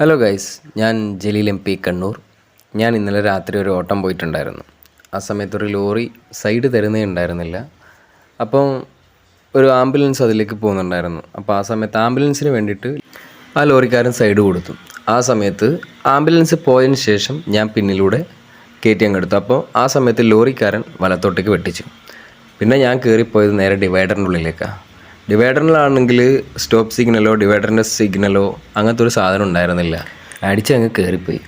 Hello guys, ഞാൻ Jaleel MP Kannur. ഞാൻ ഇന്നലെ രാത്രി ഒരു ഓട്ടം പോയിട്ടുണ്ടായിരുന്നു. ആ സമയത്തൊരു ലോറി സൈഡ് തരുന്നേ ഉണ്ടായിരുന്നില്ല. അപ്പം ഒരു ആംബുലൻസ് അതിലേക്ക് പോകുന്നുണ്ടായിരുന്നു. അപ്പോൾ ആ സമയത്ത് ആംബുലൻസിന് വേണ്ടിയിട്ട് ആ ലോറിക്കാരൻ സൈഡ് കൊടുത്തു. ആ സമയത്ത് ആംബുലൻസ് പോയതിന് ശേഷം ഞാൻ പിന്നിലൂടെ കയറ്റി അങ്ങ് എടുത്തു. അപ്പോൾ ആ സമയത്ത് ലോറിക്കാരൻ വലത്തോട്ടേക്ക് വെട്ടിച്ചു. പിന്നെ ഞാൻ കയറിപ്പോയത് നേരെ ഡിവൈഡറിൻ്റെ ഉള്ളിലേക്കാണ്. ഡിവൈഡറിലാണെങ്കിൽ സ്റ്റോപ്പ് സിഗ്നലോ ഡിവൈഡറിൻ്റെ സിഗ്നലോ അങ്ങനത്തെ ഒരു സാധനം ഉണ്ടായിരുന്നില്ല. അടിച്ചങ്ങ് കയറിപ്പോയി.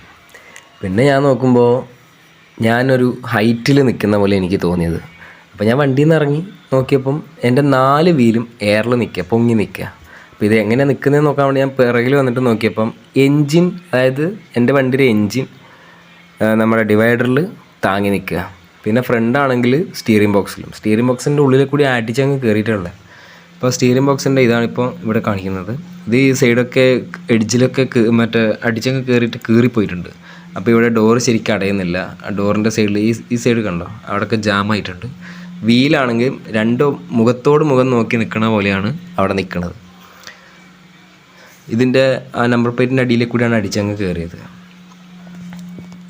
പിന്നെ ഞാൻ നോക്കുമ്പോൾ ഞാനൊരു ഹൈറ്റിൽ നിൽക്കുന്ന പോലെ എനിക്ക് തോന്നിയത്. അപ്പോൾ ഞാൻ വണ്ടിയിൽ നിന്ന് ഇറങ്ങി നോക്കിയപ്പം എൻ്റെ 4 വീലും എയറിൽ നിൽക്കുക, പൊങ്ങി നിൽക്കുക. അപ്പോൾ ഇത് എങ്ങനെയാണ് നിൽക്കുന്നതെന്ന് നോക്കാൻ വേണ്ടി ഞാൻ പിറകിൽ വന്നിട്ട് നോക്കിയപ്പം എൻജിൻ, അതായത് എൻ്റെ വണ്ടിയുടെ എൻജിൻ നമ്മുടെ ഡിവൈഡറിൽ താങ്ങി നിൽക്കുക. പിന്നെ ഫ്രണ്ടാണെങ്കിൽ സ്റ്റിയറിംഗ് ബോക്സിൻ്റെ ഉള്ളിൽ കൂടി അടിച്ചങ്ങ് കയറിയിട്ടുള്ളത്. ഇപ്പോൾ സ്റ്റിയറിംഗ് ബോക്സിൻ്റെ ഇതാണിപ്പോൾ ഇവിടെ കാണിക്കുന്നത്. ഇത് ഈ സൈഡൊക്കെ എഡ്ജിലൊക്കെ മറ്റേ അടിച്ചങ്ങ് കയറിയിട്ട് കീറിപ്പോയിട്ടുണ്ട്. അപ്പോൾ ഇവിടെ ഡോറ് ശരിക്കും അടയുന്നില്ല. ആ ഡോറിൻ്റെ സൈഡിൽ ഈ സൈഡ് കണ്ടോ, അവിടെയൊക്കെ ജാമായിട്ടുണ്ട്. വീലാണെങ്കിൽ രണ്ടും മുഖത്തോട് മുഖം നോക്കി നിൽക്കണ പോലെയാണ് അവിടെ നിൽക്കുന്നത്. ഇതിൻ്റെ ആ നമ്പർ പ്ലേറ്റിൻ്റെ അടിയിൽ കൂടിയാണ് അടിച്ചങ്ങ് കയറിയത്.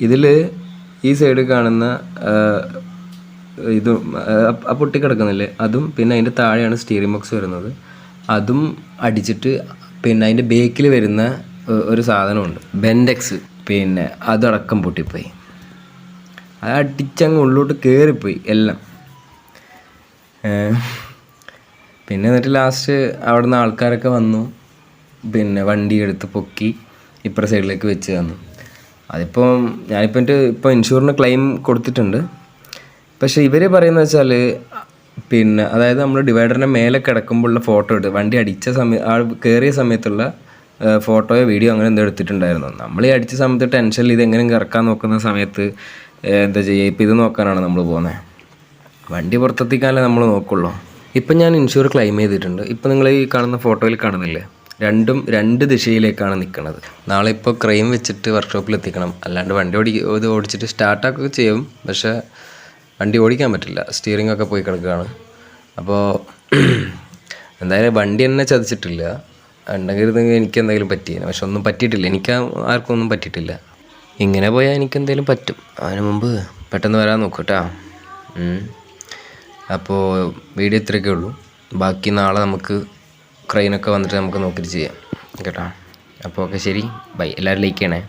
ഇതിൽ ഈ സൈഡ് കാണുന്ന ഇതും ആ പൊട്ടിക്കിടക്കുന്നില്ലേ, അതും പിന്നെ അതിൻ്റെ താഴെയാണ് സ്റ്റിയറിംഗ് ബോക്സ് വരുന്നത്. അതും അടിച്ചിട്ട് പിന്നെ അതിൻ്റെ ബേക്കിൽ വരുന്ന ഒരു സാധനമുണ്ട്, ബെൻഡെക്സ്, പിന്നെ അതടക്കം പൊട്ടിപ്പോയി. അത് അടിച്ചങ്ങ് ഉള്ളിലോട്ട് കയറിപ്പോയി എല്ലാം. പിന്നെ എന്നിട്ട് ലാസ്റ്റ് അവിടെ നിന്ന് ആൾക്കാരൊക്കെ വന്നു, പിന്നെ വണ്ടി എടുത്ത് പൊക്കി ഇപ്പുറ സൈഡിലേക്ക് വെച്ച് തന്നു. അതിപ്പം ഞാനിപ്പോൾ ഇൻഷുറിന് ക്ലെയിം കൊടുത്തിട്ടുണ്ട്. പക്ഷേ ഇവർ പറയുന്നത് വെച്ചാൽ പിന്നെ അതായത് നമ്മൾ ഡിവൈഡറിൻ്റെ മേലെ കിടക്കുമ്പോഴുള്ള ഫോട്ടോ എടുത്ത് വണ്ടി അടിച്ച കയറിയ സമയത്തുള്ള ഫോട്ടോയോ വീഡിയോ അങ്ങനെ എന്തോ എടുത്തിട്ടുണ്ടായിരുന്നു. നമ്മൾ ഈ അടിച്ച സമയത്ത് ടെൻഷനിൽ ഇതെങ്ങനെ ഇറക്കാൻ നോക്കുന്ന സമയത്ത് എന്താ ചെയ്യുക, ഇപ്പോൾ ഇത് നോക്കാനാണ് നമ്മൾ പോകുന്നത്. വണ്ടി പുറത്തെത്തിക്കാനല്ലേ നമ്മൾ നോക്കുള്ളൂ. ഇപ്പം ഞാൻ ഇൻഷുർ ക്ലെയിം ചെയ്തിട്ടുണ്ട്. ഇപ്പം നിങ്ങൾ ഈ കാണുന്ന ഫോട്ടോയിൽ കാണുന്നില്ലേ, രണ്ടും 2 ദിശയിലേക്കാണ് നിൽക്കുന്നത്. നാളെ ഇപ്പോൾ ക്രെയിം വെച്ചിട്ട് വർക്ക്ഷോപ്പിൽ എത്തിക്കണം. അല്ലാണ്ട് വണ്ടി ഓടിച്ചിട്ട് സ്റ്റാർട്ടാക്കുക ചെയ്യും, പക്ഷേ വണ്ടി ഓടിക്കാൻ പറ്റില്ല, സ്റ്റിയറിംഗ് ഒക്കെ പോയി കിടക്കുകയാണ്. അപ്പോൾ എന്തായാലും വണ്ടി എന്നെ ചതിച്ചിട്ടില്ല. ഉണ്ടെങ്കിൽ എനിക്ക് എന്തെങ്കിലും പറ്റിയേനെ, പക്ഷെ ഒന്നും പറ്റിയിട്ടില്ല. എനിക്ക് ആർക്കും ഒന്നും പറ്റിയിട്ടില്ല. ഇങ്ങനെ പോയാൽ എനിക്ക് എന്തെങ്കിലും പറ്റും. അതിന് മുമ്പ് പെട്ടെന്ന് വരാൻ നോക്കൂ കേട്ടോ. അപ്പോൾ വീഡിയോ ഇത്രയൊക്കെ ഉള്ളൂ. ബാക്കി നാളെ നമുക്ക് ക്രെയിനൊക്കെ വന്നിട്ട് നമുക്ക് നോക്കിയിട്ട് ചെയ്യാം കേട്ടോ. അപ്പോൾ ഓക്കെ, ശരി, ബൈ. എല്ലാവരും ലൈക്ക് ചെയ്യണേ.